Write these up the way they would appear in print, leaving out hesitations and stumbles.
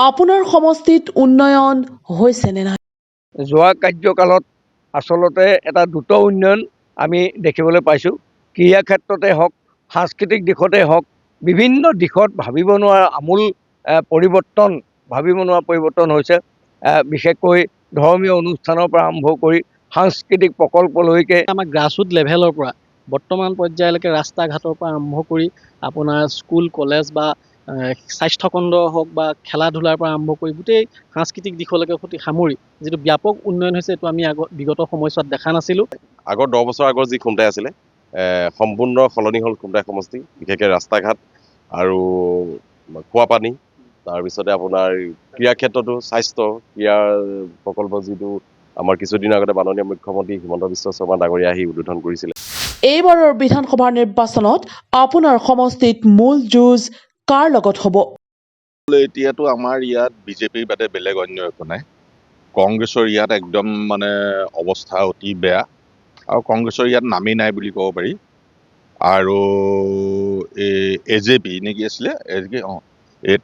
আপোনাৰ সমষ্টিত উন্নয়ন হৈছে নে নাই? যোৱা কাৰ্যকালত আচলতে এটা দ্ৰুত উন্নয়ন আমি দেখিবলৈ পাইছোঁ। ক্ৰীড়া ক্ষেত্ৰতে হওক, সাংস্কৃতিক দিশতে হওক, বিভিন্ন দিশত ভাবিব নোৱাৰা আমূল পৰিৱৰ্তন হৈছে। বিশেষকৈ ধৰ্মীয় অনুষ্ঠানৰ পৰা আৰম্ভ কৰি সাংস্কৃতিক প্ৰকল্পলৈকে আমাৰ গ্ৰাছৰুট লেভেলৰ পৰা বৰ্তমান পৰ্যায়লৈকে ৰাস্তা ঘাটৰ পৰা আৰম্ভ কৰি আপোনাৰ স্কুল কলেজ বা স্বাস্থ্যখণ্ড হওক বা খেলা ধূলাৰ পৰা আৰম্ভ কৰি গোটেই সাংস্কৃতিক দিশলৈকে সৈতে সামৰি যিটো ব্যাপক উন্নয়ন হৈছে এইটো আমি বিগত সময়ছোৱাত দেখা নাছিলোঁ। আগৰ 10 বছৰ আগৰ যি খুমটাই আছিলে সম্পূৰ্ণ সলনি হ'ল খুমটাই সমষ্টি, বিশেষকৈ ৰাস্তা ঘাট আৰু খোৱা পানী, তাৰপিছতে আপোনাৰ ক্ৰীড়া ক্ষেত্ৰতো স্বাস্থ্য ক্ৰীড়াৰ প্ৰকল্প যিটো আমাৰ কিছুদিন আগতে মাননীয় মুখ্যমন্ত্ৰী হিমন্ত বিশ্ব শৰ্মা ডাঙৰীয়া আহি উদ্বোধন কৰিছিলে। এইবাৰৰ বিধানসভা নিৰ্বাচনত আপোনাৰ সমষ্টিত মূল যুঁজ কাৰ লগত হ'ব? এতিয়াতো আমাৰ ইয়াত বিজেপিৰ বাদে বেলেগ অন্য একো নাই। কংগ্ৰেছৰ ইয়াত একদম মানে অৱস্থা অতি বেয়া আৰু কংগ্ৰেছৰ ইয়াত নামেই নাই বুলি ক'ব পাৰি। আৰু AJP নেকি আছিলে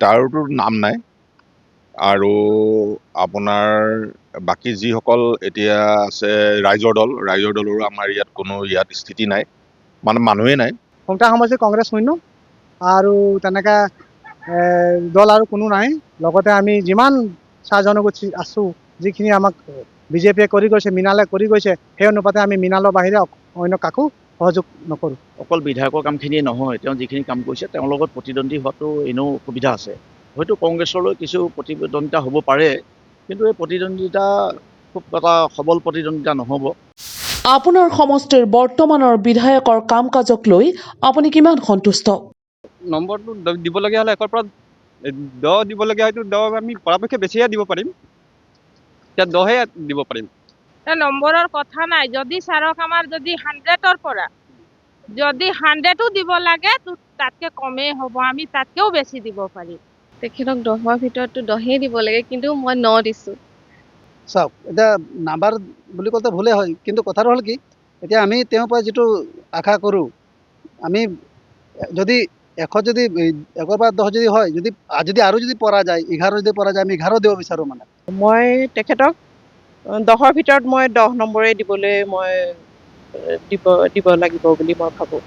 তাৰোতো নাম নাই। আৰু আপোনাৰ বাকী যিসকল এতিয়া আছে ৰাইজৰ দলৰো আমাৰ ইয়াত কোনো স্থিতি নাই, মানে মানুহেই নাই। খুমটা সমষ্টিত কংগ্ৰেছ শূন্য আৰু তেনেকৈ দল আৰু কোনো নাই। লগতে আমি যিমান চাহ জনগোষ্ঠী আছোঁ, যিখিনি আমাক বিজেপিয়ে কৰি গৈছে, মৃণালে কৰি গৈছে, সেই অনুপাতে আমি মৃণালৰ বাহিৰে অন্য কাকো সহযোগ নকৰোঁ। অকল বিধায়কৰ কামখিনিয়ে নহয়, তেওঁ যিখিনি কাম কৰিছে তেওঁৰ লগত প্ৰতিদ্বন্দ্বী হোৱাটো এনেও সুবিধা আছে। হয়তো কংগ্ৰেছলৈ কিছু প্ৰতিদ্বন্দ্বিতা হ'ব পাৰে, কিন্তু এই প্ৰতিদ্বন্দ্বিতা খুব এটা সবল প্ৰতিদ্বন্দ্বিতা নহ'ব। আপোনাৰ সমষ্টিৰ বৰ্তমানৰ বিধায়কৰ কাম কাজক লৈ আপুনি কিমান সন্তুষ্ট? নম্বৰটো দিবলগীয়া হ'লে 1ৰ পৰা 10 দিবলগীয়া হয়তো 10 আমি পৰাপক্ষে বেছিহে দিব পাৰিম, এতিয়া 10হে দিব পাৰিম। নম্বৰৰ কথা নাই, যদি ছাৰক আমাৰ যদি 100ৰ পৰা যদি 100ও দিব লাগে তাতকৈ কমেই হ'ব, আমি তাতকৈও বেছি দিব পাৰিম। তেখেতক 10ৰ ভিতৰতো 10ই দিব লাগে, কিন্তু মই 9 দিছোঁ। চাওক, এতিয়া নাম্বাৰ বুলি ক'লে ভুলেই হয়, কিন্তু কথাটো হ'ল কি, এতিয়া আমি তেওঁৰ পৰা যিটো আশা কৰোঁ, আমি যদি 100 যদি 1ৰ পৰা 10 যদি হয়, যদি আৰু যদি পৰা যায় 11 যদি পৰা যায়, আমি 11 দিব বিচাৰোঁ। মানে মই তেখেতক 10ৰ ভিতৰত মই 10 নম্বৰেই দিবলৈ মই দিব লাগিব বুলি মই ভাবোঁ।